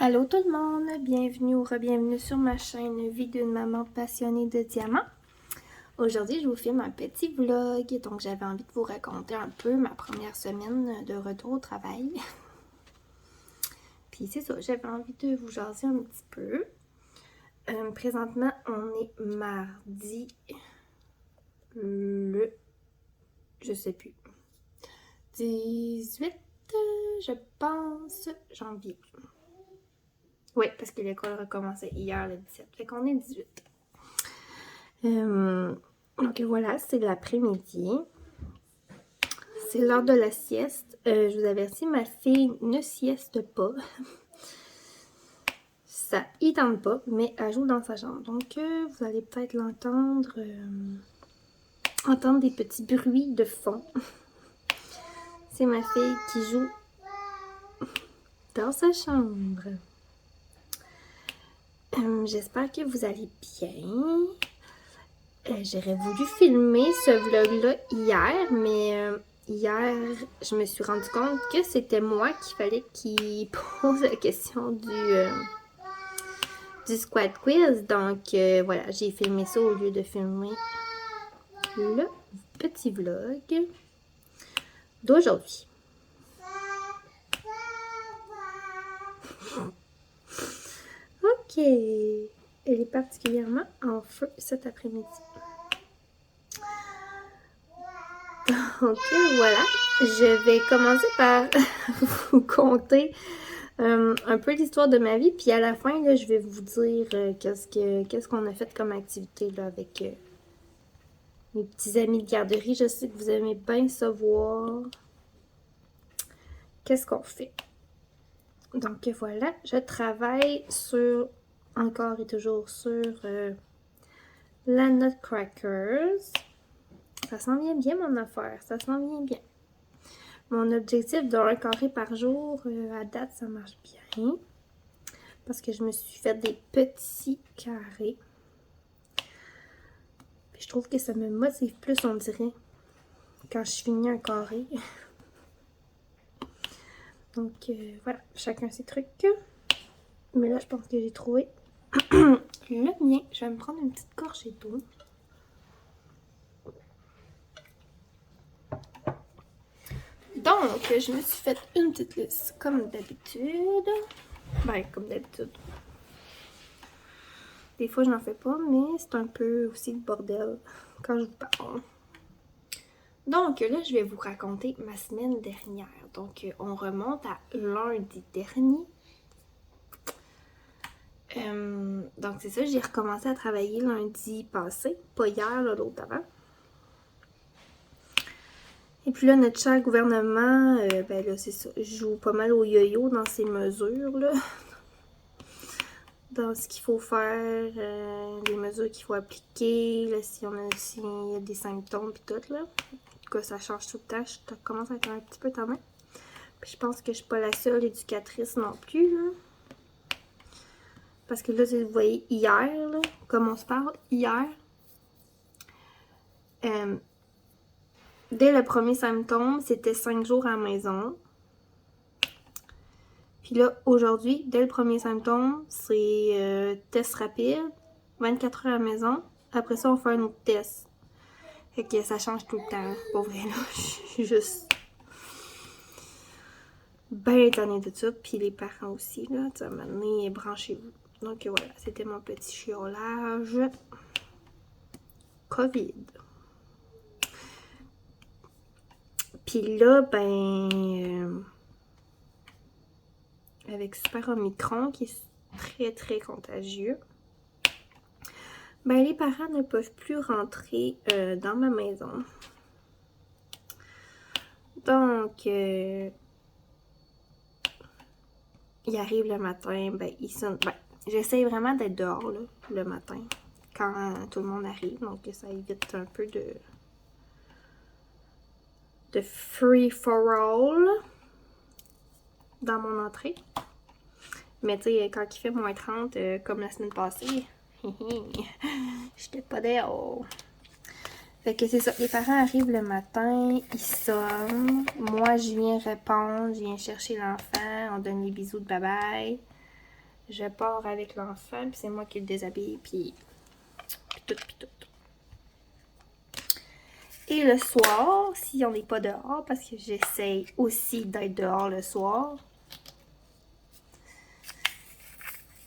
Allô tout le monde, bienvenue ou re-bienvenue sur ma chaîne Vie d'une maman passionnée de diamants. Aujourd'hui, je vous filme un petit vlog, donc j'avais envie de vous raconter un peu ma première semaine de retour au travail. Puis c'est ça, j'avais envie de vous jaser un petit peu. Présentement, on est mardi je sais plus, 18, je pense, janvier. Oui, parce que l'école recommençait hier le 17, fait qu'on est 18. Donc voilà, c'est l'après-midi. C'est l'heure de la sieste. Je vous avertis, ma fille ne sieste pas. Ça y tente pas, mais elle joue dans sa chambre. Donc vous allez peut-être l'entendre, entendre des petits bruits de fond. C'est ma fille qui joue dans sa chambre. J'espère que vous allez bien. J'aurais voulu filmer ce vlog-là hier, mais hier, je me suis rendu compte que c'était moi qu'il fallait qu'il pose la question du squad quiz. Donc voilà, j'ai filmé ça au lieu de filmer le petit vlog d'aujourd'hui. Ok, elle est particulièrement en feu cet après-midi. Donc voilà, je vais commencer par vous conter un peu l'histoire de ma vie, puis à la fin, là, je vais vous dire qu'est-ce qu'on a fait comme activité là, avec mes petits amis de garderie. Je sais que vous aimez bien savoir qu'est-ce qu'on fait. Donc voilà, je travaille encore et toujours sur la Nutcrackers. Ça s'en vient bien mon affaire, ça s'en vient bien. Mon objectif de 1 carré par jour, à date, ça marche bien. Parce que je me suis fait des petits carrés. Puis je trouve que ça me motive plus, on dirait, quand je finis un carré. Donc voilà, chacun ses trucs. Mais là, je pense que j'ai trouvé le mien. Je vais me prendre une petite gorgée d'eau. Donc, je me suis fait une petite liste, comme d'habitude. Ben, comme d'habitude. Des fois, je n'en fais pas, mais c'est un peu aussi le bordel quand je vous parle. Donc, là, je vais vous raconter ma semaine dernière. Donc, on remonte à lundi dernier. Donc, c'est ça, j'ai recommencé à travailler lundi passé, pas hier, l'autre avant. Et puis là, notre cher gouvernement, ben là, c'est ça, joue pas mal au yo-yo dans ses mesures, là. Dans ce qu'il faut faire, les mesures qu'il faut appliquer, là, s'il y a des symptômes et tout, là. En tout cas, ça change tout le temps, je commence à être un petit peu tannée. Puis je pense que je suis pas la seule éducatrice non plus, là. Parce que là, vous voyez, hier, là, comme on se parle, hier, dès le premier symptôme, c'était 5 jours à la maison. Puis là, aujourd'hui, dès le premier symptôme, c'est test rapide, 24 heures à la maison. Après ça, on fait un autre test. Fait que ça change tout le temps. Pour vrai, là, je suis juste bien étonnée de ça. Puis les parents aussi, là, tu sais, à un moment donné, branchez-vous. Donc voilà, c'était mon petit chiolage COVID. Puis là, ben... avec Super Omicron, qui est très, très contagieux, ben les parents ne peuvent plus rentrer dans ma maison. Donc, ils arrivent le matin, ben ils sont... Ben, j'essaie vraiment d'être dehors, là, le matin, quand tout le monde arrive, donc ça évite un peu de free for all dans mon entrée. Mais tu sais, quand il fait moins 30, comme la semaine passée, j'étais pas dehors. Fait que c'est ça, les parents arrivent le matin, ils sonnent. Moi, je viens répondre, je viens chercher l'enfant, on donne les bisous de bye-bye. je pars avec l'enfant, puis c'est moi qui le déshabille, puis tout. Et le soir, si on n'est pas dehors, parce que j'essaye aussi d'être dehors le soir,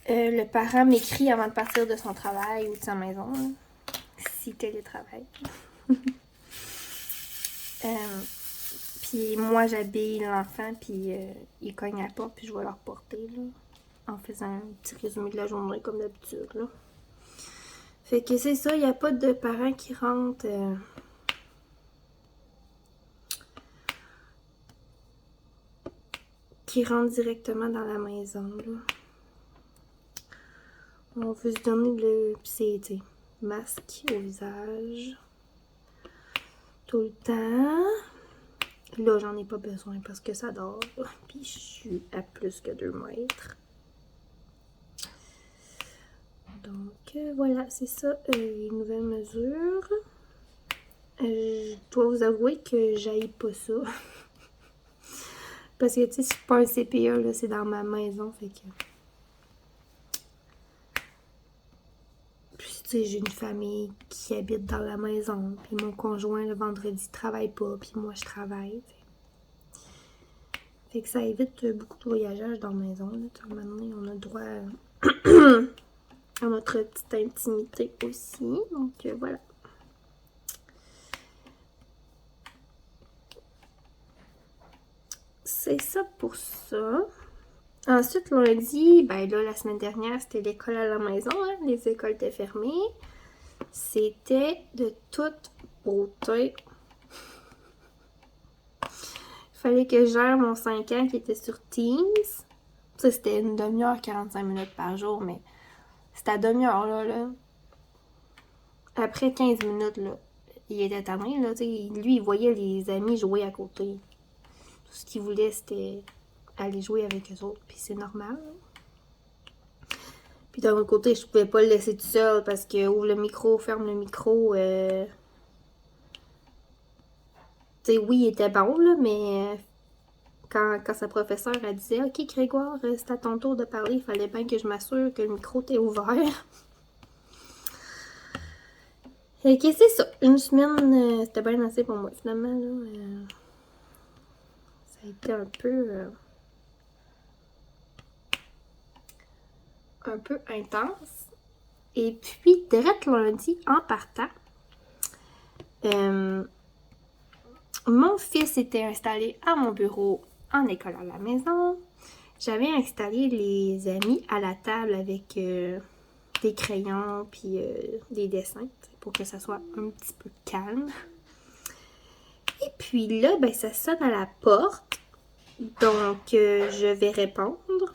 le parent m'écrit avant de partir de son travail ou de sa maison, là, si télétravail. Puis moi, j'habille l'enfant, puis il cogne à la porte, puis je vais le reporter, là, en faisant un petit résumé de la journée, comme d'habitude, là. Fait que c'est ça, il n'y a pas de parents qui rentrent... directement dans la maison, là. On veut se donner le... Puis c'est, tu sais, masque au visage. Tout le temps. Là, j'en ai pas besoin parce que ça dort. Puis je suis à plus que 2 mètres. Donc, voilà, c'est ça, les nouvelles mesures. Je dois vous avouer que j'haïs pas ça. Parce que, tu sais, c'est pas un CPE, là, c'est dans ma maison, fait que... Puis, tu sais, j'ai une famille qui habite dans la maison, puis mon conjoint, le vendredi, travaille pas, puis moi, je travaille, fait que ça évite beaucoup de voyageage dans la maison, là. Maintenant, on a droit à notre petite intimité aussi, donc voilà. C'est ça pour ça. Ensuite, lundi, ben là, la semaine dernière, c'était l'école à la maison, hein? Les écoles étaient fermées. C'était de toute beauté. Il fallait que je gère mon 5 ans qui était sur Teams. Ça, c'était une demi-heure, 45 minutes par jour, mais c'était à demi-heure, là. Après 15 minutes, là, il était tanné, là, lui, il voyait les amis jouer à côté. Tout ce qu'il voulait, c'était aller jouer avec eux autres, puis c'est normal. Puis d'un autre côté, je pouvais pas le laisser tout seul parce que ouvre le micro, ferme le micro. Tu sais, oui, il était bon, là, mais quand sa professeure, elle disait « Ok, Grégoire, c'est à ton tour de parler, il fallait bien que je m'assure que le micro était ouvert. » Et que c'est ça. Une semaine, c'était bien assez pour moi, finalement, là. Ça a été un peu intense. Et puis, direct lundi, en partant, mon fils était installé à mon bureau en école à la maison. J'avais installé les amis à la table avec des crayons puis des dessins pour que ça soit un petit peu calme. Et puis là, ben, ça sonne à la porte. Donc, je vais répondre.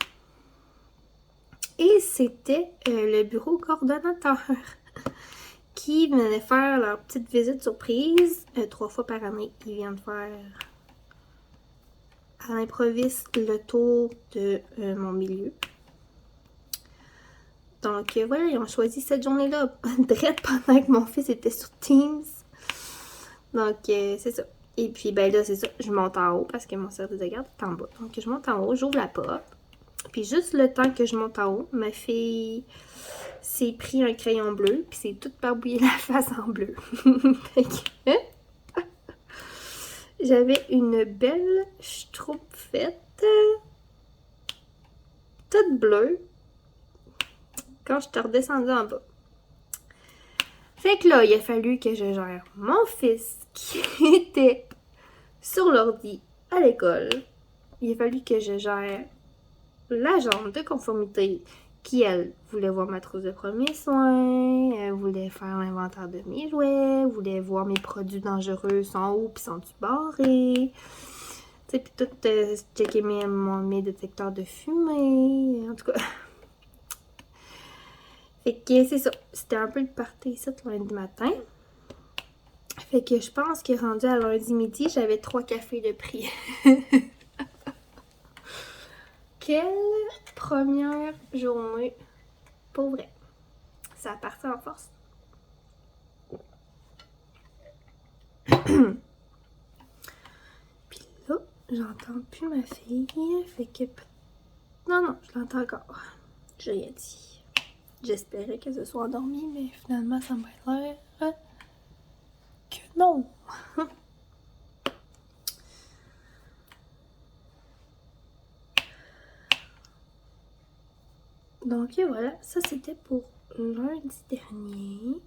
Et c'était le bureau coordonnateur qui venait faire leur petite visite surprise 3 fois par année. Ils viennent faire à l'improviste le tour de mon milieu. Donc voilà, ils ont choisi cette journée-là direct pendant que mon fils était sur Teams. Donc c'est ça. Et puis ben là, c'est ça, je monte en haut parce que mon service de garde est en bas. Donc je monte en haut, j'ouvre la porte. Puis juste le temps que je monte en haut, ma fille s'est pris un crayon bleu, puis c'est toute barbouillée la face en bleu. Fait que j'avais une belle schtroumpfette toute bleue quand je suis redescendue en bas. Fait que là, il a fallu que je gère mon fils qui était sur l'ordi à l'école. Il a fallu que je gère l'agente de conformité qui, elle, voulait voir ma trousse de premiers soins, elle voulait faire l'inventaire de mes jouets, voulait voir mes produits dangereux sont où pis sont-ils barrés. Tu sais, pis tout, checker mes détecteurs de fumée, en tout cas. Fait que c'est ça, c'était un peu le party ici le lundi matin. Fait que je pense que rendu à lundi midi, j'avais 3 cafés de prix. Quelle première journée, pour vrai. Ça a parti en force. Puis là, j'entends plus ma fille. Fait que... Non, je l'entends encore. J'ai rien dit. J'espérais que ce soit endormi, mais finalement, ça m'a l'air que non. Donc voilà, ça c'était pour lundi dernier.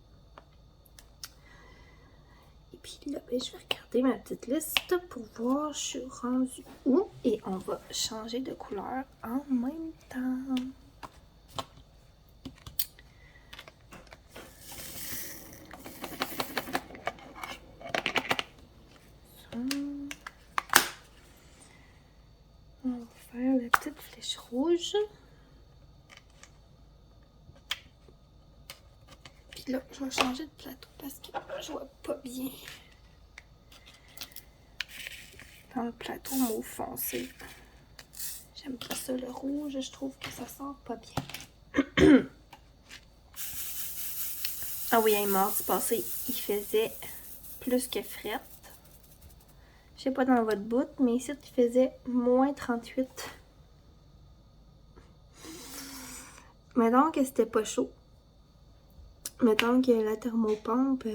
Et puis là, ben, je vais regarder ma petite liste pour voir je suis rendue où. Et on va changer de couleur en même temps. On va faire la petite flèche rouge. Puis là, je vais changer de plateau parce que je vois pas bien. Dans le plateau mauve foncé. J'aime pas ça le rouge, je trouve que ça sent pas bien. Ah oui, mardi passé, il faisait plus que frette. Je sais pas dans votre bout, mais ici, il faisait moins 38. Mettons que c'était pas chaud. Mettons que la thermopompe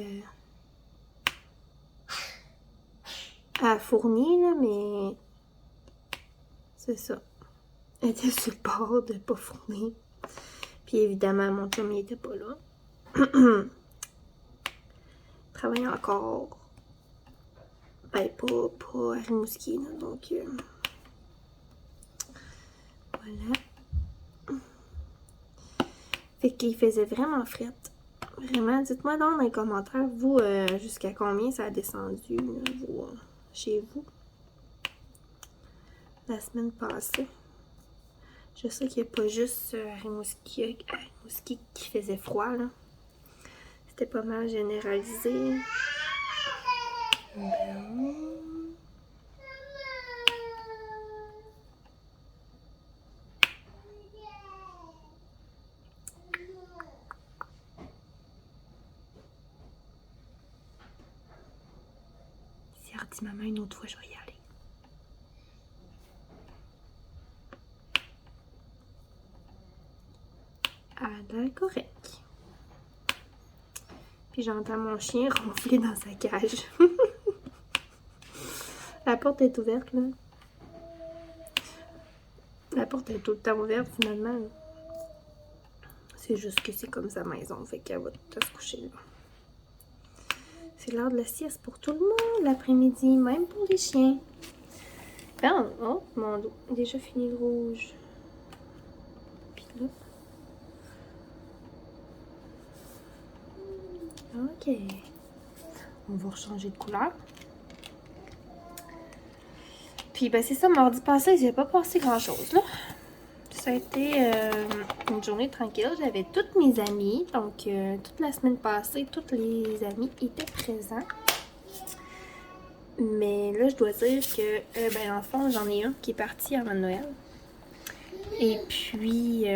a fourni, là, mais c'est ça. Elle était sur le bord de pas fournir. Puis évidemment, mon chum, il était pas là. Travaille encore. Ben, pas à Rimouski, là, donc voilà. Fait qu'il faisait vraiment frette. Vraiment, dites-moi dans les commentaires, vous, jusqu'à combien ça a descendu, là, vous, chez vous, la semaine passée. Je sais qu'il n'y a pas juste à Rimouski qui faisait froid, là. C'était pas mal généralisé. Ben... Si elle redit maman une autre fois, je vais y aller. Ah, là, correct. Puis j'entends mon chien ronfler dans sa cage. La porte est ouverte, là. La porte est tout le temps ouverte, finalement. C'est juste que c'est comme sa maison, fait qu'elle va tout se coucher, là. C'est l'heure de la sieste pour tout le monde l'après-midi, même pour les chiens. Ben, oh, mon dos. Déjà fini le rouge. Puis là. Ok. On va changer de couleur. Puis, ben, c'est ça, mardi passé, il n'y a pas passé grand-chose, là. Ça a été une journée tranquille. J'avais toutes mes amies. Donc, toute la semaine passée, tous les amis étaient présents. Mais là, je dois dire que, ben, en fond, j'en ai un qui est parti avant Noël. Et puis,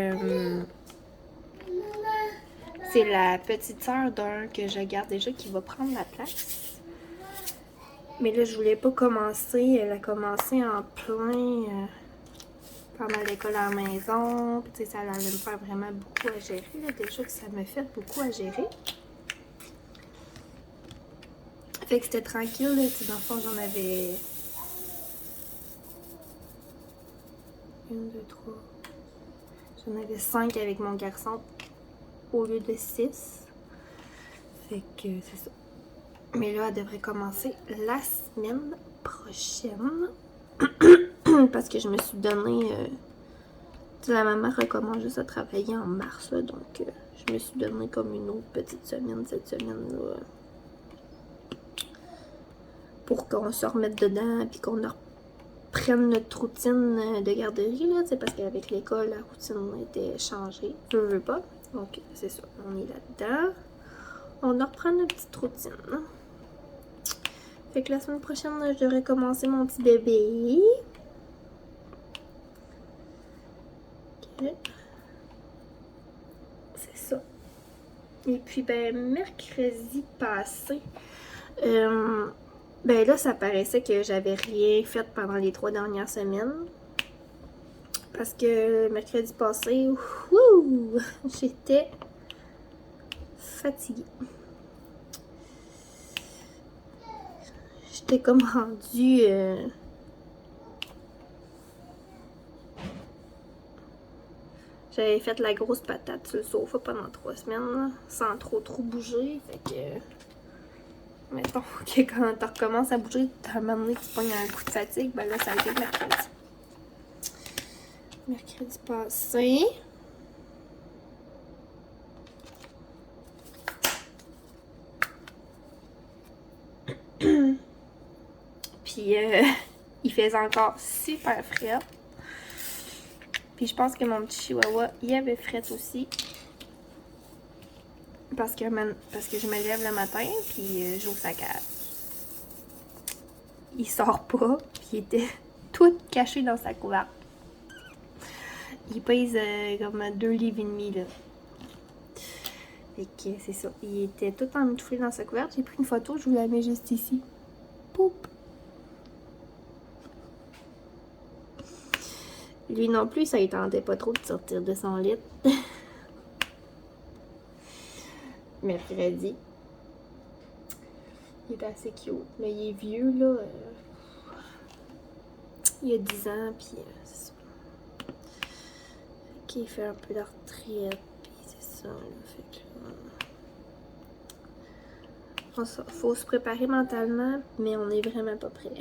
c'est la petite sœur d'un que je garde déjà qui va prendre la place. Mais là, je voulais pas commencer. Elle a commencé en plein pendant l'école à la maison. Puis, tu sais, ça allait me faire vraiment beaucoup à gérer. Là. Déjà que ça me fait beaucoup à gérer. Fait que c'était tranquille. Là. Dans le fond, j'en avais 1, 2, 3. J'en avais 5 avec mon garçon au lieu de 6. Fait que c'est ça. Mais là, elle devrait commencer la semaine prochaine. Parce que je me suis donné... la maman recommence juste à travailler en mars. Là, donc, je me suis donné comme une autre petite semaine cette semaine-là. Pour qu'on se remette dedans. Puis qu'on reprenne notre routine de garderie. Là, parce qu'avec l'école, la routine était changée. Je veux pas. Donc, c'est ça. On est là-dedans. On reprend notre petite routine. Fait que la semaine prochaine, là, je devrais commencer mon petit bébé. Ok. C'est ça. Et puis, ben, mercredi passé, ben là, ça paraissait que j'avais rien fait pendant les 3 dernières semaines. Parce que mercredi passé, wouh, j'étais fatiguée. J'étais comme rendue... J'avais fait la grosse patate sur le sofa pendant 3 semaines, là, sans trop bouger. Fait que... Mettons que quand tu recommences à bouger, à un moment donné, tu pognes un coup de fatigue. Ben là, ça a été mercredi. Mercredi passé. Puis, il faisait encore super frais. Puis, je pense que mon petit chihuahua, il avait frais aussi. Parce que je me lève le matin, puis j'ouvre sa cage. Il sort pas, puis il était tout caché dans sa couvercle. Il pèse comme 2,5 livres, là. Fait que c'est ça. Il était tout emmitouflé dans sa couvercle. J'ai pris une photo, je vous la mets juste ici. Poup! Lui non plus, ça ne tentait pas trop de sortir de son lit. Mercredi. Il est assez cute. Mais il est vieux, là. Il a 10 ans, puis c'est ça. Fait qu'il fait un peu de retraite, puis c'est ça, là. Fait que... faut se préparer mentalement, mais on est vraiment pas prêt.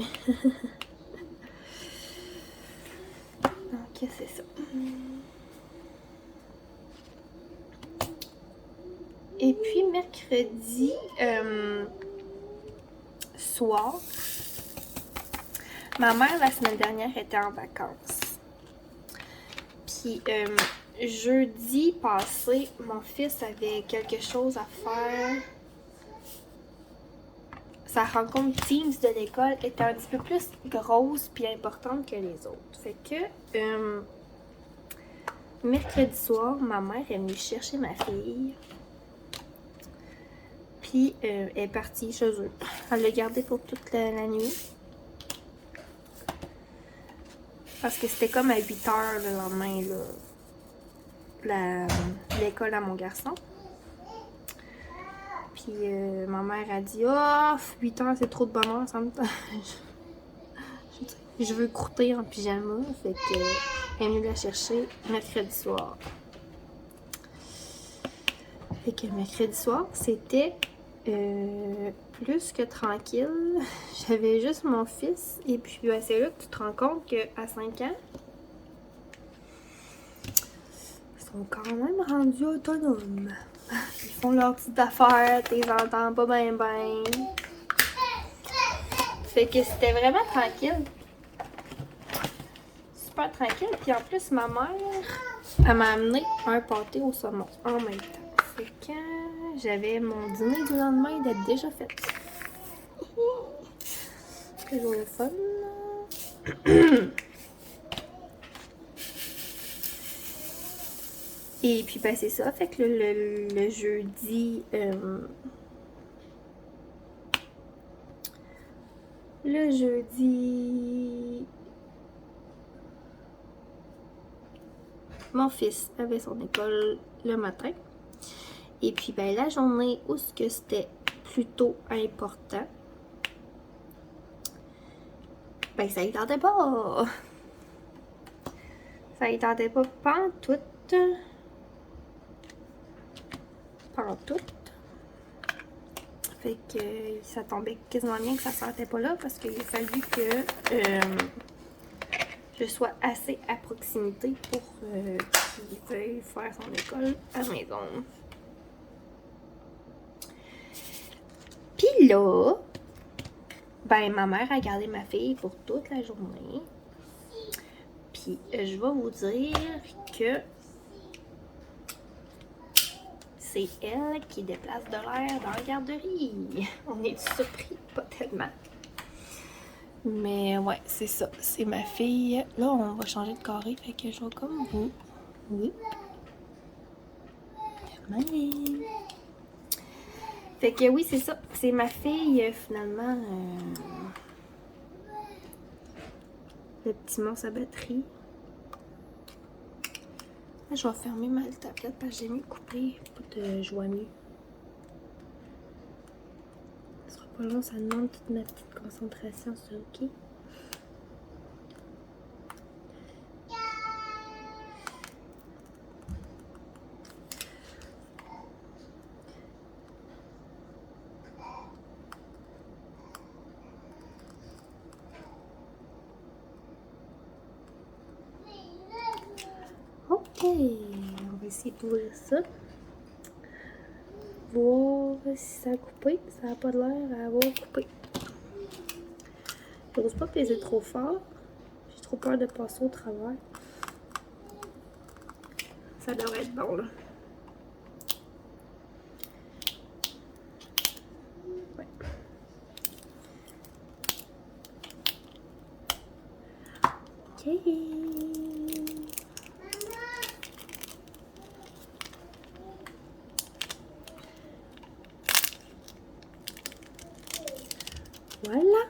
Donc, c'est ça. Et puis, mercredi soir, ma mère, la semaine dernière, était en vacances. Puis, jeudi passé, mon fils avait quelque chose à faire. Sa rencontre Teams de l'école était un petit peu plus grosse puis importante que les autres. Fait que mercredi soir, ma mère est venue chercher ma fille. Puis elle est partie chez eux. Elle l'a gardée pour toute la nuit. Parce que c'était comme à 8 h le lendemain, là, l'école à mon garçon. Puis ma mère a dit « Oh, 8 h c'est trop de bonheur, ça me tente. » Je veux croûter en pyjama. Fait que elle est venue la chercher mercredi soir. Fait que mercredi soir, c'était plus que tranquille. J'avais juste mon fils. Et puis ben, c'est là que tu te rends compte qu'à 5 ans, ils sont quand même rendus autonomes. Ils font leurs petites affaires, tu les entends pas ben. Fait que c'était vraiment tranquille. Super tranquille. Puis en plus, ma mère, elle m'a amené un pâté au saumon en même temps. Fait que j'avais mon dîner du lendemain d'être déjà fait. C'est toujours le fun. Et puis ben c'est ça. Fait que le jeudi... le jeudi... Mon fils avait son école le matin. Et puis, ben, la journée où c'était plutôt important, ben, ça y tentait pas. Ça y tentait pas pantoute. Fait que ça tombait quasiment bien que ça sortait pas là parce qu'il a fallu que je sois assez à proximité pour qu'il veuille faire son école à la maison. Puis là, ben ma mère a gardé ma fille pour toute la journée. Puis je vais vous dire que c'est elle qui déplace de l'air dans la garderie. On est surpris, pas tellement. Mais ouais, c'est ça. C'est ma fille. Là, on va changer de carré, fait que je vais comme vous. Oui. Fait que oui, c'est ça. C'est ma fille, finalement. Le petit monstre à batterie. Je vais fermer ma tablette parce que j'ai mis coupé pour que je vois mieux. Ce sera pas long, ça demande toute ma petite concentration sur OK. OK, on va essayer d'ouvrir ça. Voir si ça a coupé. Ça n'a pas l'air à avoir coupé. Je n'ose pas peser trop fort. J'ai trop peur de passer au travers. Ça devrait être bon, là. Ouais. OK. Voilà.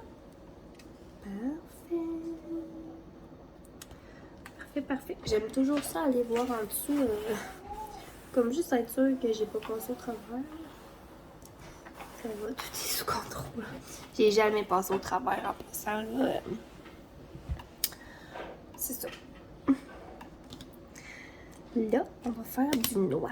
Parfait. Parfait, parfait. J'aime toujours ça, aller voir en dessous. Comme juste être sûr que j'ai pas passé au travers. Ça va, tout est sous contrôle. J'ai jamais passé au travers en passant, là. C'est ça. Là, on va faire du noir.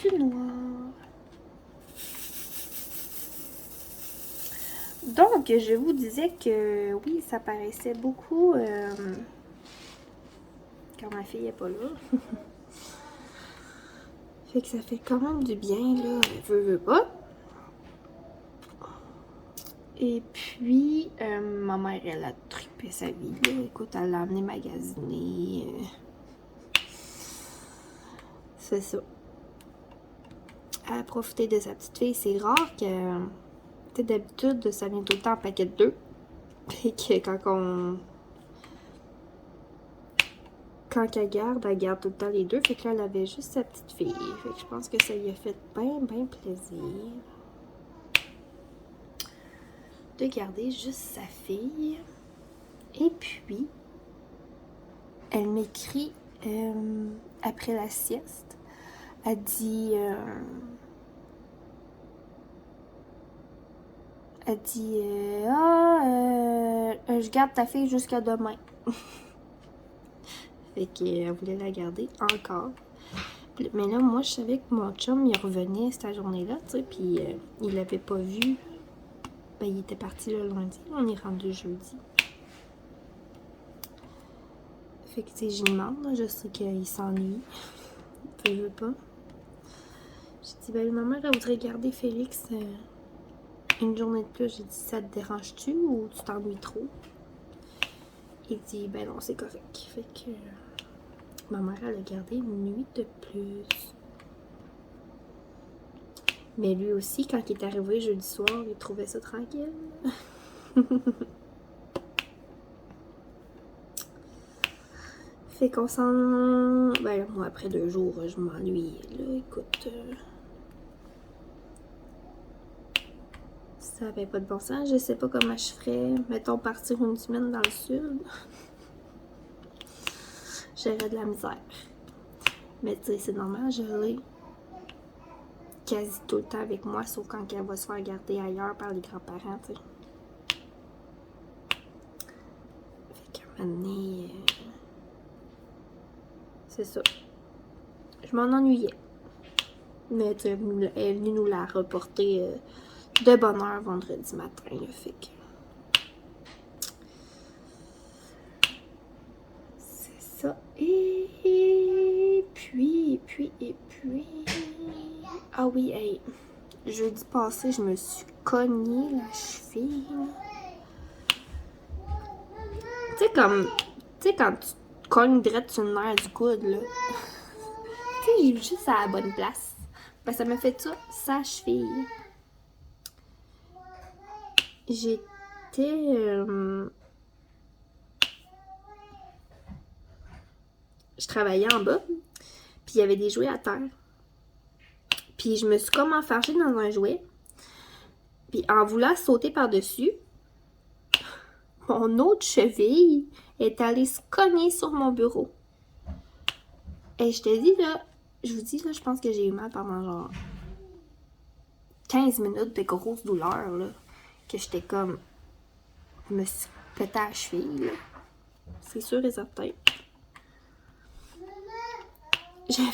Du noir. Donc, je vous disais que oui, ça paraissait beaucoup quand ma fille n'est pas là. Fait que ça fait quand même du bien, là. Veut pas. Et puis, ma mère, elle a trippé sa vie, là. Écoute, elle l'a amené magasiner. C'est ça. Elle a profité de sa petite fille. C'est rare que... Tu sais, d'habitude, ça vient tout le temps en paquet de 2. Et que quand elle garde tout le temps les 2. Fait que là, elle avait juste sa petite fille. Fait que je pense que ça lui a fait bien, bien plaisir de garder juste sa fille. Et puis, elle m'écrit après la sieste. Elle dit... je garde ta fille jusqu'à demain. Fait qu'elle voulait la garder encore. Mais là, moi, je savais que mon chum, il revenait cette journée-là, tu sais, puis il l'avait pas vu. Ben, il était parti le lundi. On est rendu jeudi. Fait que, tu sais, j'y demande, là, je sais qu'il s'ennuie. Il veut pas. J'ai dit, ben, ma mère, elle voudrait garder Félix une journée de plus. J'ai dit, ça te dérange-tu ou tu t'ennuies trop? Il dit, ben non, c'est correct. Fait que ma mère, elle a gardé une nuit de plus. Mais lui aussi, quand il est arrivé jeudi soir, il trouvait ça tranquille. Fait qu'on s'en... Ben moi, après 2 jours, je m'ennuie. Là, écoute... Ça avait pas de bon sens. Je sais pas comment je ferais. Mettons, partir une semaine dans le sud. J'aurais de la misère. Mais tu sais, c'est normal, je l'ai quasi tout le temps avec moi, sauf quand elle va se faire garder ailleurs par les grands-parents, tu sais. Fait qu'à un moment donné, c'est ça. Je m'en ennuyais. Mais tu sais, elle est venue nous la reporter de bonne heure vendredi matin, là, fait que... C'est ça. Et puis... Ah oui, hey. Jeudi passé, je me suis cogné la cheville. Tu sais, comme... Tu sais, quand tu te cognes direct sur le nerf du coude, là. Tu sais, juste à la bonne place. Ben, ça m'a fait ça, sa cheville. J'étais... je travaillais en bas. Puis Puis il y avait des jouets à terre. Puis je me suis comme enfargée dans un jouet. Puis en voulant sauter par-dessus, mon autre cheville est allée se cogner sur mon bureau. Et je te dis là, je vous dis là, je pense que j'ai eu mal pendant genre 15 minutes de grosse douleur là. Que j'étais comme, je me suis pété à la cheville là. C'est sûr et certain. J'avais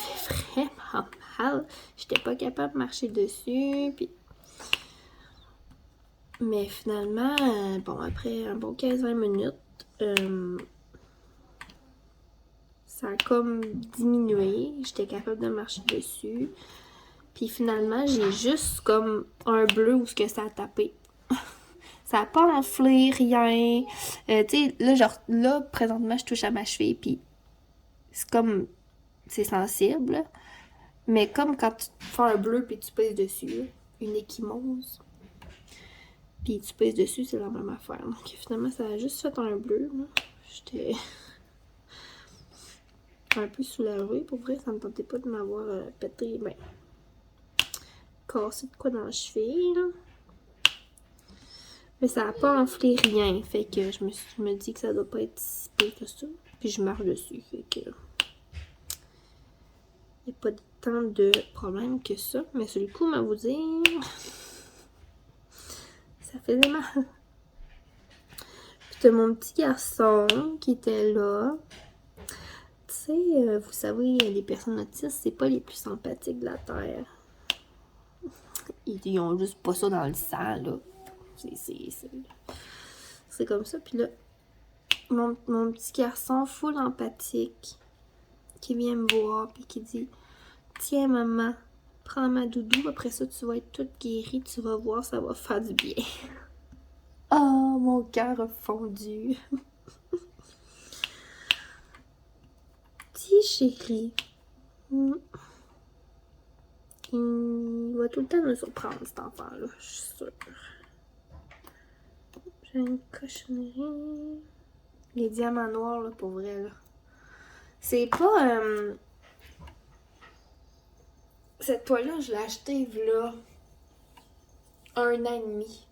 vraiment mal. J'étais pas capable de marcher dessus. Puis... Mais finalement, bon, après un bon 15-20 minutes, ça a comme diminué. J'étais capable de marcher dessus. Puis finalement, j'ai juste comme un bleu où ce que ça a tapé. Ça a pas enflé, rien. Tu sais, là, genre, là, présentement, je touche à ma cheville, puis c'est comme... C'est sensible, mais comme quand tu fais un bleu puis tu pèses dessus, une échymose, puis tu pèses dessus, c'est la même affaire. Donc finalement, ça a juste fait un bleu. J'étais un peu soulagée. Pour vrai, ça me tentait pas de m'avoir pété, ben, cassé de quoi dans la cheville, là. Mais ça a pas enflé rien, fait que je me dis que ça doit pas être si pire que ça. Puis je marche dessus, fait que... Il n'y a pas tant de problèmes que ça. Mais sur le coup, à vous dire, ça faisait mal. Puis t'as mon petit garçon qui était là. Tu sais, vous savez, les personnes autistes, c'est pas les plus sympathiques de la Terre. Ils ont juste pas ça dans le sang, là. C'est comme ça. Puis là, mon petit garçon full empathique qui vient me voir puis qui dit « Tiens, maman, prends ma doudou, après ça, tu vas être toute guérie, tu vas voir, ça va faire du bien. » Oh, mon cœur a fondu. Petit chéri. Il va tout le temps me surprendre, cet enfant-là, je suis sûre. J'ai une cochonnerie. Les diamants noirs, là, pour vrai, là. C'est pas... Cette toile-là, je l'ai achetée, là, 1 an et demi.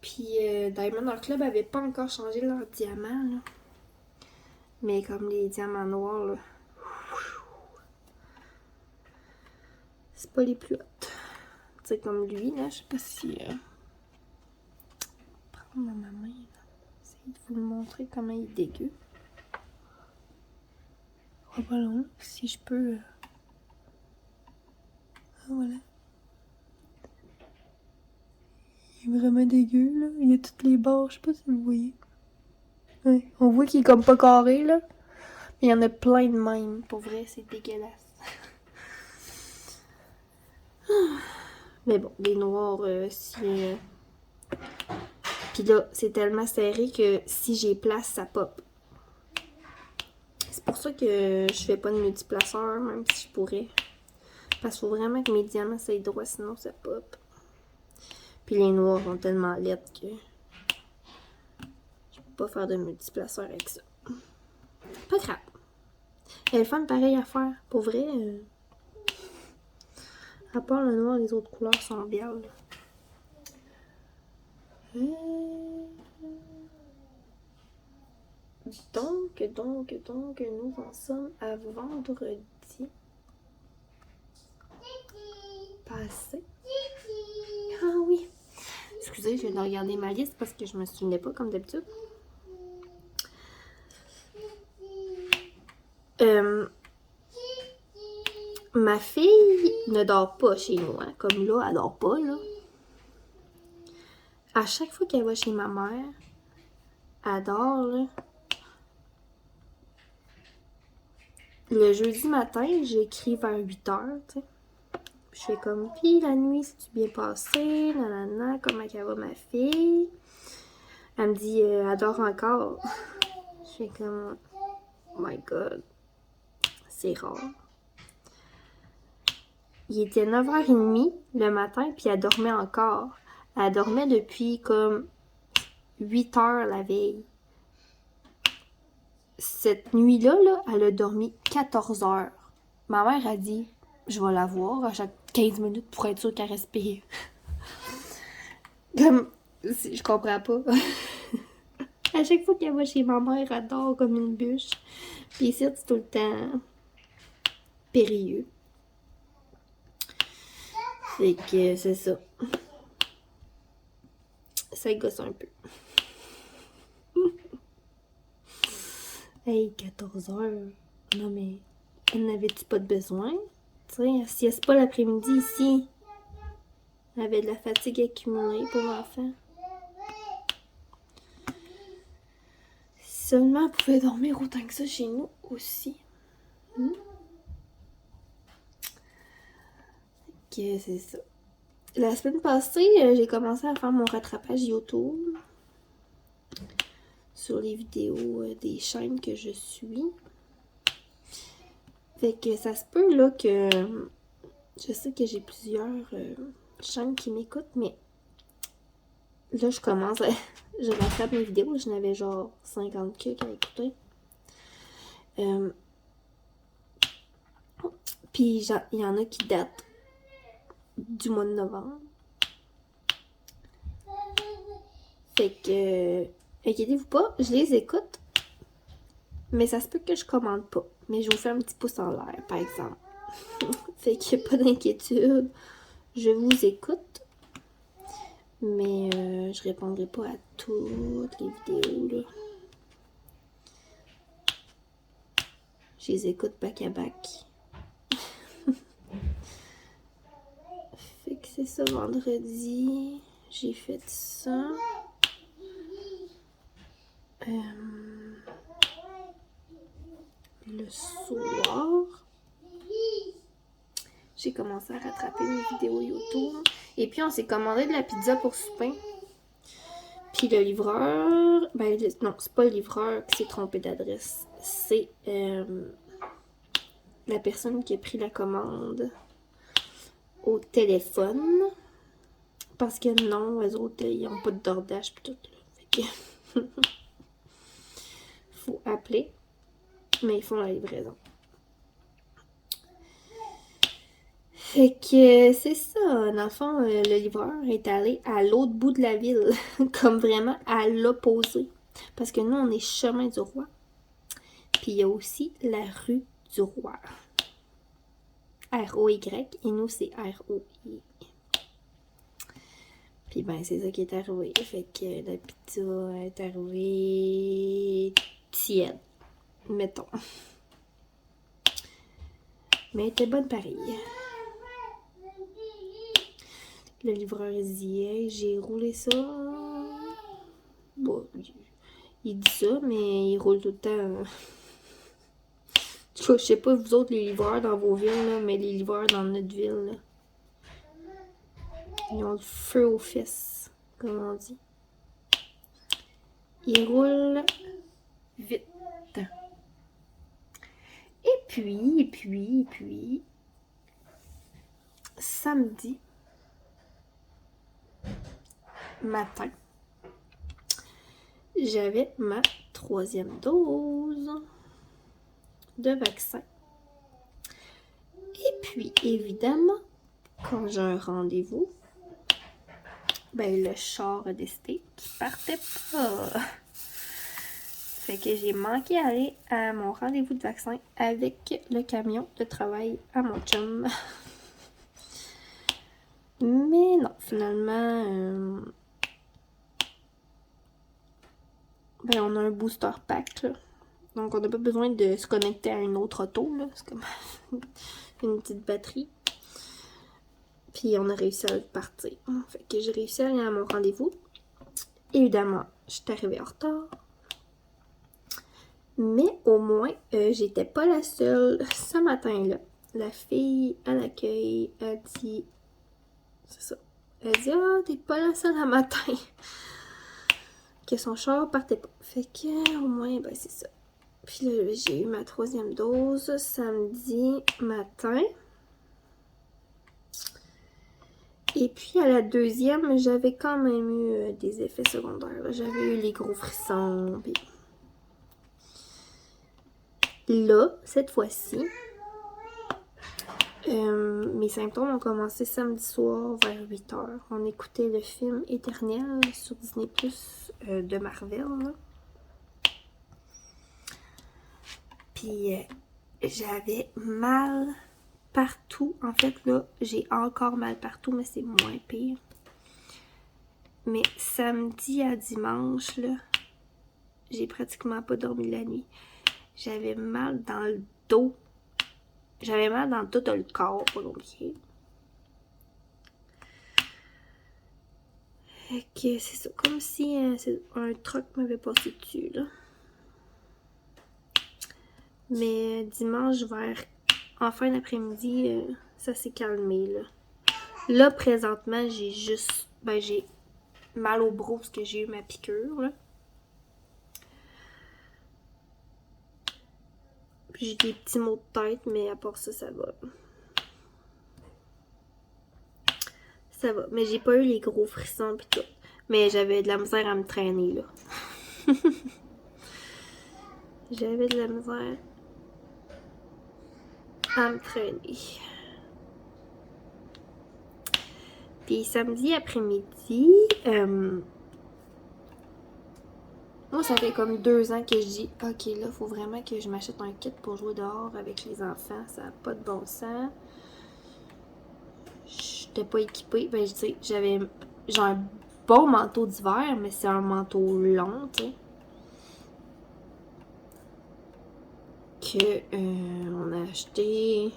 Puis Diamond Art Club avait pas encore changé leur diamant, là. Mais comme les diamants noirs, là, c'est pas les plus hauts. Tu sais, comme lui, là, je sais pas si... Prendre dans ma main, là. Essayer de vous le montrer comment il est dégueu. Oh, pas long, si je peux... Ah, voilà. Il est vraiment dégueu, là. Il y a toutes les barres, je sais pas si vous voyez. Ouais. On voit qu'il est comme pas carré, là. Mais il y en a plein de même. Pour vrai, c'est dégueulasse. Mais bon, les noirs, si... Puis là, c'est tellement serré que si j'ai place, ça pop. C'est pour ça que je fais pas de multiplaceur, même si je pourrais. Parce qu'il faut vraiment que mes diamants soient droits, sinon ça pop. Puis les noirs sont tellement laides que je peux pas faire de multiplaceur avec ça. Pas grave. Il y a le fun pareil à faire. Pour vrai, à part le noir, les autres couleurs sont bien. Donc, nous en sommes à vendredi passé. Ah oui. Excusez, je viens de regarder ma liste parce que je me souvenais pas comme d'habitude. Ma fille ne dort pas chez nous, hein. Comme là, elle dort pas, là. À chaque fois qu'elle va chez ma mère, elle dort, là. Le jeudi matin, j'écris vers 8h, tu sais. Je fais comme, puis la nuit, c'est-tu bien passé? Nanana, comment elle va ma fille? Elle me dit, elle dort encore. Je fais comme, oh my god, c'est rare. Il était 9h30 le matin, puis elle dormait encore. Elle dormait depuis comme 8h la veille. Cette nuit-là, là, elle a dormi 14 heures. ma mère a dit, je vais la voir à chaque 15 minutes pour être sûre qu'elle respire. Comme, je comprends pas. À chaque fois qu'elle va chez ma mère, elle dort comme une bûche. Puis ici, c'est tout le temps périlleux. Fait que c'est ça. Ça gosse un peu. Hey, 14 heures. Non mais, elle n'avait-tu pas de besoin? Tu sais, elle sieste pas l'après-midi ici. Elle avait de la fatigue accumulée pour l'enfant. Seulement elle pouvait dormir autant que ça chez nous aussi. Ok, c'est ça. La semaine passée, j'ai commencé à faire mon rattrapage YouTube sur les vidéos des chaînes que je suis. Fait que ça se peut là que je sais que j'ai plusieurs chaînes qui m'écoutent, mais là je commence à... je rattrape mes vidéos, je n'avais genre 50 que à écouter. Puis il y en a qui datent du mois de novembre. Fait que inquiétez-vous pas, je les écoute. Mais ça se peut que je commande pas. Mais je vous fais un petit pouce en l'air, par exemple. Fait qu'il n'y a pas d'inquiétude. Je vous écoute. Mais je répondrai pas à toutes les vidéos, là. Je les écoute back à back. Fait que c'est ça, vendredi. J'ai fait ça. Le soir, j'ai commencé à rattraper mes vidéos YouTube. Et puis, on s'est commandé de la pizza pour souper. Puis le livreur... non, c'est pas le livreur qui s'est trompé d'adresse. C'est la personne qui a pris la commande au téléphone. Parce que non, eux autres, ils n'ont pas de DoorDash pis tout. Là. Fait que... faut appeler. Mais ils font la livraison. Fait que c'est ça. Dans le fond, le livreur est allé à l'autre bout de la ville. Comme vraiment à l'opposé. Parce que nous, on est chemin du roi. Puis il y a aussi la rue du roi. R-O-Y. Et nous, c'est R-O-I. Puis ben, c'est ça qui est arrivé. Fait que la pizza est arrivée tiède. Mettons. Mais elle était bonne pareil. Le livreur dit hey, j'ai roulé ça. Bon, il dit ça, mais il roule tout le temps. Je sais pas vous autres les livreurs dans vos villes, là, mais les livreurs dans notre ville, là, ils ont le feu aux fesses, comme on dit. Ils roulent vite. Et puis, samedi matin, j'avais ma 3e dose de vaccin. Et puis, évidemment, quand j'ai un rendez-vous, ben le char a décidé qu'il partait pas. Fait que j'ai manqué aller à mon rendez-vous de vaccin avec le camion de travail à mon chum. Mais non, finalement, ben on a un booster pack, là. Donc on n'a pas besoin de se connecter à une autre auto, là. C'est comme une petite batterie. Puis on a réussi à partir. Fait que j'ai réussi à aller à mon rendez-vous. Évidemment, je suis arrivée en retard. Mais au moins, j'étais pas la seule ce matin-là. La fille à l'accueil a dit... C'est ça. Elle dit « Ah, t'es pas la seule à matin. » Que son char partait pas. Fait que, au moins, ben c'est ça. Puis là, j'ai eu ma 3e dose samedi matin. Et puis, à la 2e, j'avais quand même eu des effets secondaires. J'avais eu les gros frissons. Puis... Là, cette fois-ci, Mes symptômes ont commencé samedi soir vers 8h. On écoutait le film Éternel sur Disney+, de Marvel, là. Puis j'avais mal partout. En fait, là, j'ai encore mal partout, mais c'est moins pire. Mais samedi à dimanche, là, j'ai pratiquement pas dormi la nuit. J'avais mal dans le dos. J'avais mal dans tout le corps, pas compliqué. Fait que c'est ça, comme si un truc m'avait passé dessus, là. Mais dimanche, en fin d'après-midi, ça s'est calmé, là. Là, présentement, j'ai mal au bras parce que j'ai eu ma piqûre, là. Puis j'ai des petits maux de tête, mais à part ça, ça va. Ça va. Mais j'ai pas eu les gros frissons pis tout. Mais j'avais de la misère à me traîner, là. J'avais de la misère à me traîner. Puis samedi après-midi, moi, ça fait comme 2 ans que je dis « Ok, là, faut vraiment que je m'achète un kit pour jouer dehors avec les enfants. Ça n'a pas de bon sens. » J'étais pas équipée. Ben, je dis, j'avais un bon manteau d'hiver, mais c'est un manteau long, tu sais. Que on a acheté.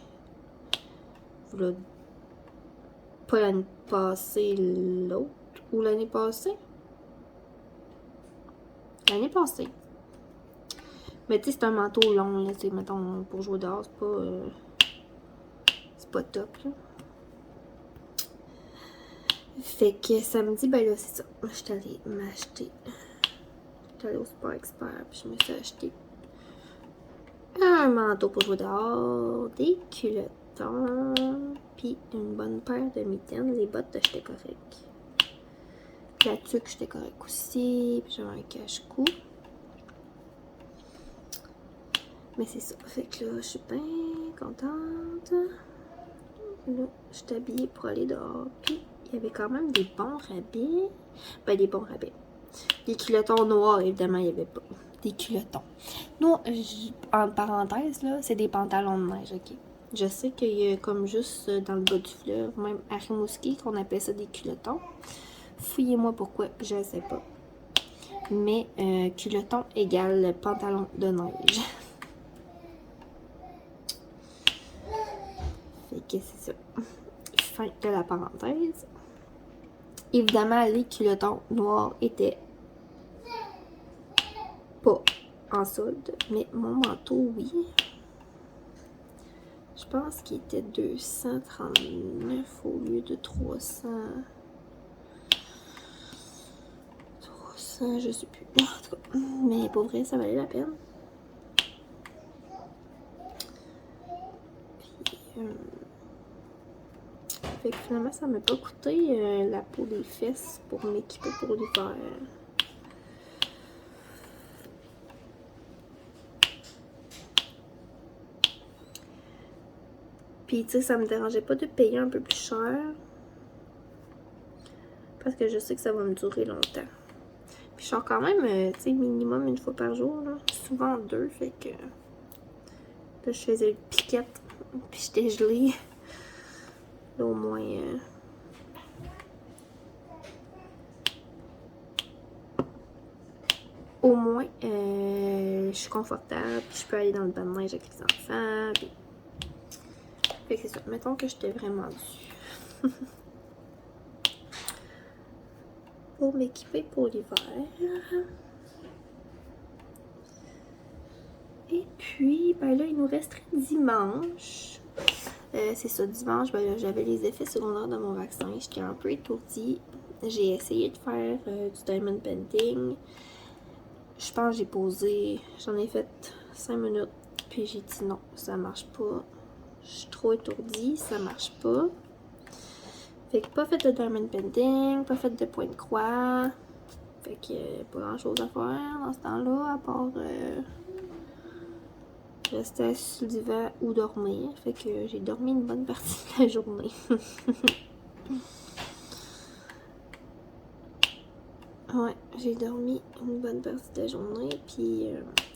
Là, pas l'année passée, l'autre. Ou l'année passée? L'année passée. Mais tu sais, c'est un manteau long, là, tu sais, mettons, pour jouer dehors, c'est pas top, là. Fait que samedi, ben là, c'est ça. Je suis allée m'acheter. J'étais allée au Sport Expert, puis je me suis acheté un manteau pour jouer dehors, des culottons, puis une bonne paire de mitaines. Les bottes, j'étais correct. La tuque, j'étais correct aussi, puis j'avais un cache-cou. Mais c'est ça. Fait que là, je suis bien contente. Là, je suis habillée pour aller dehors. Puis, il y avait quand même des bons rabais. Ben, des bons rabais. Des culottons noirs, évidemment, il n'y avait pas. Des culottons. Nous, en parenthèse, là, c'est des pantalons de neige, ok? Je sais qu'il y a comme juste dans le bas du fleuve, même à Rimouski, qu'on appelle ça des culottons. Fouillez-moi pourquoi, je ne sais pas. Mais culoton égale pantalon de neige. Fait que c'est ça. Fin de la parenthèse. Évidemment, les culottons noirs étaient pas en solde, mais mon manteau, oui. Je pense qu'il était 239 au lieu de 300. 300, je sais plus. En tout cas, mais pour vrai, ça valait la peine. Puis, fait que finalement, ça m'a pas coûté la peau des fesses pour m'équiper pour l'hiver. Puis, tu sais, ça me dérangeait pas de payer un peu plus cher. Parce que je sais que ça va me durer longtemps. Puis, je sors quand même, tu sais, minimum une fois par jour, là. Souvent 2, fait que... Là, je faisais une piquette, puis j'étais gelée. Là, au moins... je suis confortable, puis je peux aller dans le bain de neige avec les enfants, puis... Fait que c'est ça. Mettons que j'étais vraiment dessus. Pour m'équiper pour l'hiver. Et puis, ben là, il nous resterait dimanche. C'est ça, dimanche, ben là, j'avais les effets secondaires de mon vaccin. J'étais un peu étourdie. J'ai essayé de faire du diamond painting. Je pense que j'ai posé, j'en ai fait 5 minutes. Puis j'ai dit non, ça marche pas. Je suis trop étourdie, ça marche pas. Fait que pas fait de diamond painting, pas fait de point de croix. Fait que pas grand chose à faire dans ce temps-là, à part rester assis sur le divan ou dormir. Fait que j'ai dormi une bonne partie de la journée. Ouais, j'ai dormi une bonne partie de la journée, puis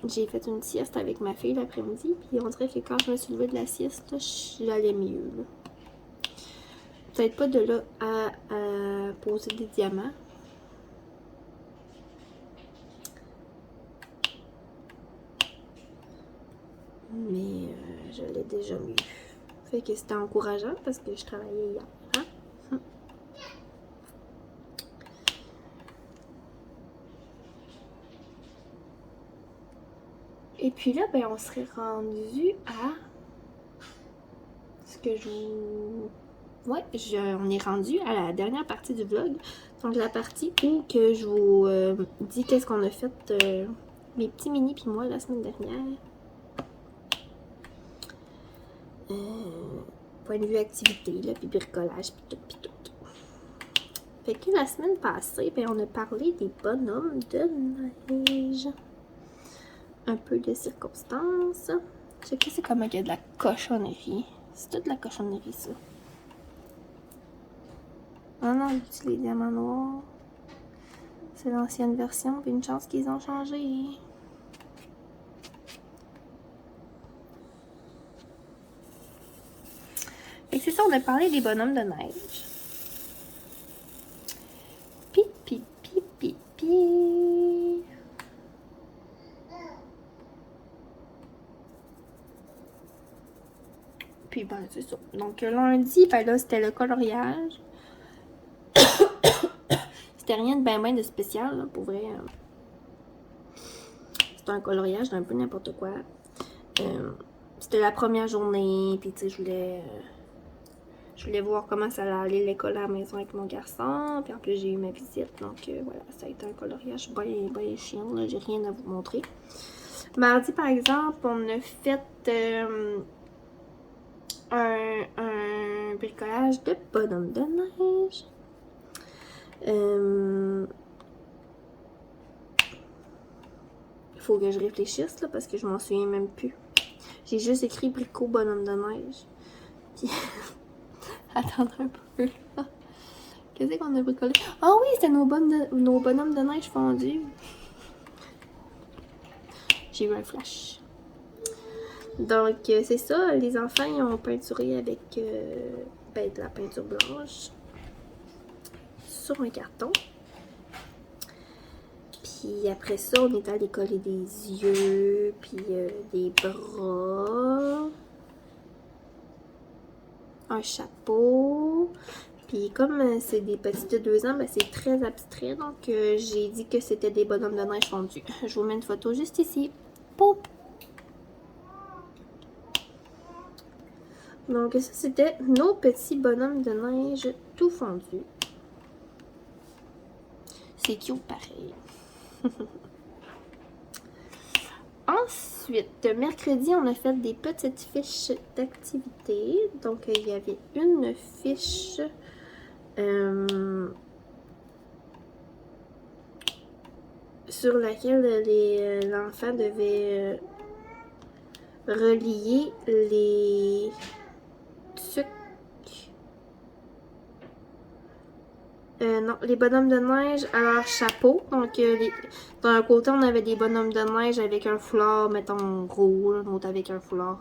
j'ai fait une sieste avec ma fille l'après-midi, puis on dirait que quand je me suis levée de la sieste, j'allais mieux. Peut-être pas de là à poser des diamants. Mais je l'ai déjà mieux. Fait que c'était encourageant parce que je travaillais hier. Hein? Et puis là, ben, on serait rendu à ce que je vous... Ouais, on est rendu à la dernière partie du vlog. Donc la partie où que je vous dis qu'est-ce qu'on a fait mes petits mini puis moi la semaine dernière. Point de vue activité, là, puis bricolage, puis tout, puis tout. Fait que la semaine passée, ben, on a parlé des bonhommes de neige. Un peu de circonstances. Je sais que c'est comme il y a de la cochonnerie. C'est toute de la cochonnerie, ça. Ah non, c'est les diamants noirs. C'est l'ancienne version, puis une chance qu'ils ont changé. Fait que c'est ça, on a parlé des bonhommes de neige. Pi. Puis ben, c'est ça. Donc lundi, ben là, c'était le coloriage. C'était rien de ben de spécial, là, pour vrai. C'était un coloriage d'un peu n'importe quoi. C'était la première journée, puis tu sais, je voulais voir comment ça allait aller l'école à la maison avec mon garçon. Puis en plus, j'ai eu ma visite. Donc voilà, ça a été un coloriage bien chiant. Là, j'ai rien à vous montrer. Mardi, par exemple, on a fait un bricolage de bonhomme de neige. Il faut que je réfléchisse là, parce que je m'en souviens même plus. J'ai juste écrit bricot bonhomme de neige. Puis attendez un peu. Qu'est-ce qu'on a bricolé? Ah oui, c'était nos bonhommes de neige fondus. J'ai eu un flash. Donc, c'est ça. Les enfants, ils ont peinturé avec de la peinture blanche sur un carton. Puis après ça, on est allé coller des yeux, puis des bras, un chapeau. Puis comme c'est des petits de 2 ans, ben c'est très abstrait. Donc j'ai dit que c'était des bonhommes de neige fondus. Je vous mets une photo juste ici. Poup! Donc ça, c'était nos petits bonhommes de neige tout fondus. C'est cute pareil. Ensuite, mercredi, on a fait des petites fiches d'activité. Donc, il y avait une fiche sur laquelle l'enfant devait relier les trucs. Non, les bonhommes de neige à leur chapeau. Donc, d'un côté, on avait des bonhommes de neige avec un foulard, mettons, rouge, un autre avec un foulard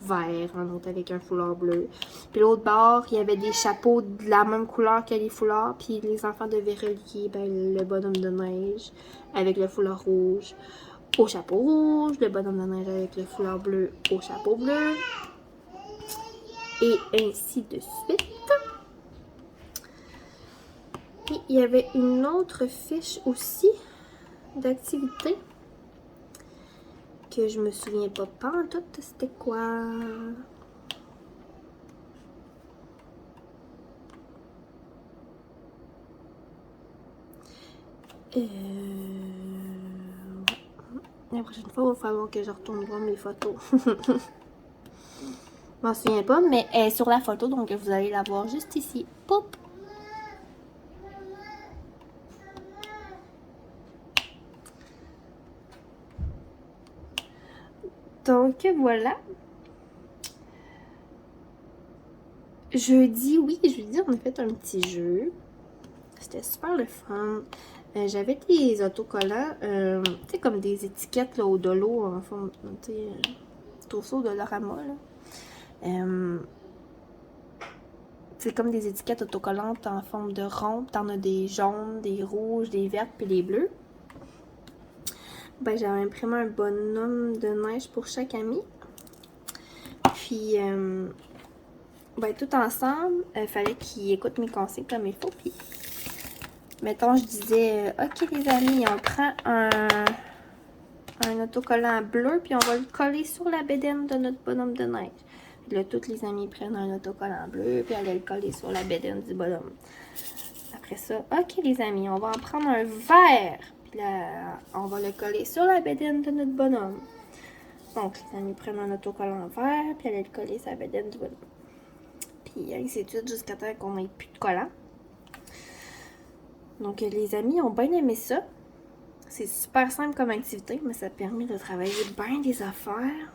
vert, un autre avec un foulard bleu. Puis l'autre bord, il y avait des chapeaux de la même couleur que les foulards. Puis les enfants devaient relier le bonhomme de neige avec le foulard rouge au chapeau rouge, le bonhomme de neige avec le foulard bleu au chapeau bleu. Et ainsi de suite. Puis, il y avait une autre fiche aussi d'activité que je me souviens pas en tout. C'était quoi? La prochaine fois, il va falloir que je retourne voir mes photos. Je m'en souviens pas, mais elle est sur la photo, donc vous allez la voir juste ici. Poup! Donc voilà. Jeudi, on a fait un petit jeu. C'était super le fun. J'avais des autocollants, tu sais, comme des étiquettes là, au dolo, en forme, tu sais, torso de Dollarama, là. C'est comme des étiquettes autocollantes en forme de rond. T'en as des jaunes, des rouges, des vertes, puis des bleus. Ben, j'avais imprimé un bonhomme de neige pour chaque ami. Puis, ben, tout ensemble, il fallait qu'ils écoutent mes conseils comme il faut. Puis, mettons, je disais, OK les amis, on prend un autocollant bleu, puis on va le coller sur la bédaine de notre bonhomme de neige. Puis là, tous les amis prennent un autocollant bleu, puis allaient le coller sur la bédaine du bonhomme. Après ça, OK les amis, on va en prendre un vert. Puis là, on va le coller sur la bédaine de notre bonhomme. Donc, les amis prennent un autocollant vert, puis allaient le coller sur la bédaine du bonhomme. Puis ainsi de suite, jusqu'à temps qu'on n'ait plus de collant. Donc, les amis ont bien aimé ça. C'est super simple comme activité, mais ça permet de travailler bien des affaires.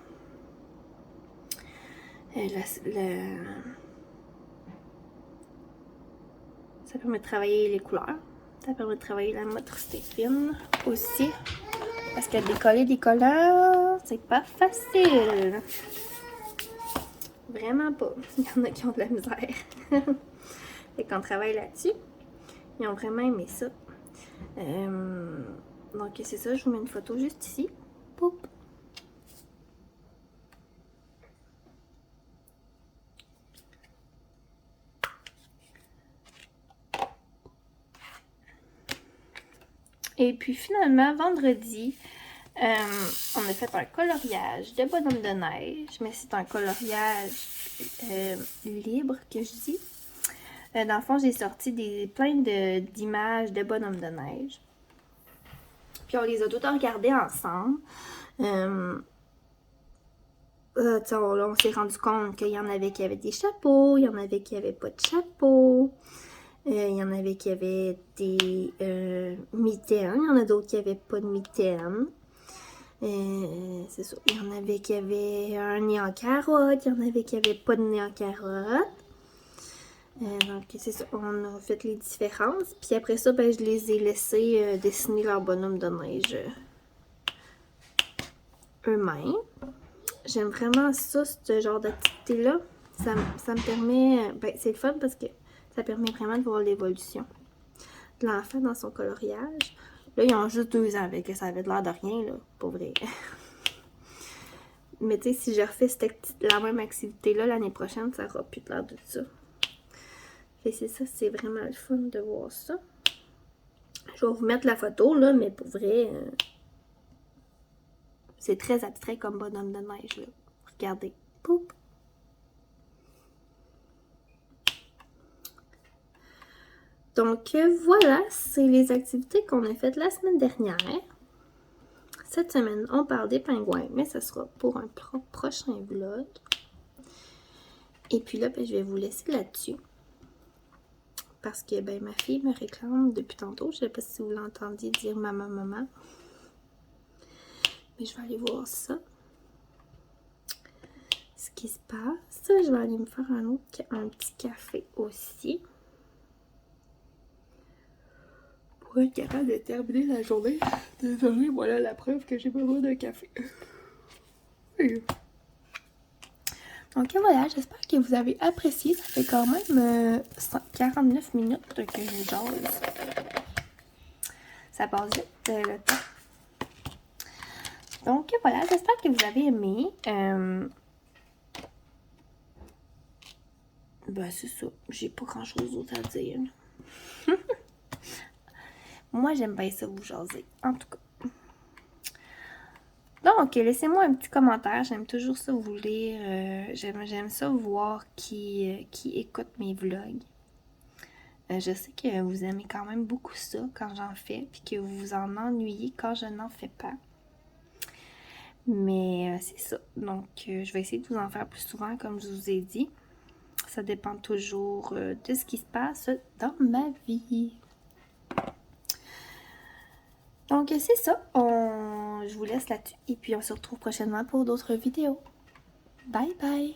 Ça permet de travailler les couleurs. Ça permet de travailler la motricité fine aussi. Parce que décoller des collants, c'est pas facile. Vraiment pas. Il y en a qui ont de la misère. Fait qu'on travaille là-dessus. Ils ont vraiment aimé ça. Donc c'est ça, je vous mets une photo juste ici. Poup. Et puis finalement, vendredi, on a fait un coloriage de bonhomme de neige, mais c'est un coloriage libre que je dis. Dans le fond, j'ai sorti plein d'images de bonhomme de neige. Puis on les a toutes regardées ensemble. On s'est rendu compte qu'il y en avait qui avaient des chapeaux, il y en avait qui n'avaient pas de chapeau. Il y en avait qui avaient des mitaines, il y en a d'autres qui n'avaient pas de mitaines. C'est ça. Il y en avait qui avaient un nez en carotte, il y en avait qui n'avaient pas de nez en carotte. Donc, c'est ça. On a fait les différences. Puis après ça, ben, je les ai laissés dessiner leur bonhomme de neige eux-mêmes. J'aime vraiment ça, ce genre d'activité-là. Ça me permet... Ben, c'est le fun parce que ça permet vraiment de voir l'évolution de l'enfant dans son coloriage. Là, ils ont juste 2 ans, avec ça avait l'air de rien, là, pour vrai. Mais tu sais, si je refais la même activité-là l'année prochaine, ça aura plus l'air de ça. Et c'est ça, c'est vraiment le fun de voir ça. Je vais vous mettre la photo, là, mais pour vrai, c'est très abstrait comme bonhomme de neige, là. Regardez. Poup! Donc, voilà, c'est les activités qu'on a faites la semaine dernière. Cette semaine, on parle des pingouins, mais ce sera pour un prochain vlog. Et puis là, ben, je vais vous laisser là-dessus. Parce que ben, ma fille me réclame depuis tantôt. Je ne sais pas si vous l'entendiez dire maman, maman. Mais je vais aller voir ça. Ce qui se passe. Je vais aller me faire un petit café aussi. Pour être capable de terminer la journée. Désolée, voilà la preuve que j'ai besoin d'un café. Oui. Donc voilà, j'espère que vous avez apprécié. Ça fait quand même 49 minutes que je jase. Ça passe vite le temps. Donc voilà, j'espère que vous avez aimé. Ben c'est ça, j'ai pas grand chose d'autre à dire. Moi j'aime bien ça vous jaser, en tout cas. Donc, laissez-moi un petit commentaire. J'aime toujours ça vous lire. J'aime ça voir qui écoute mes vlogs. Je sais que vous aimez quand même beaucoup ça quand j'en fais, puis que vous vous en ennuyez quand je n'en fais pas. Mais c'est ça. Donc, je vais essayer de vous en faire plus souvent, comme je vous ai dit. Ça dépend toujours de ce qui se passe dans ma vie. Donc, c'est ça. je vous laisse là-dessus et puis on se retrouve prochainement pour d'autres vidéos. Bye bye!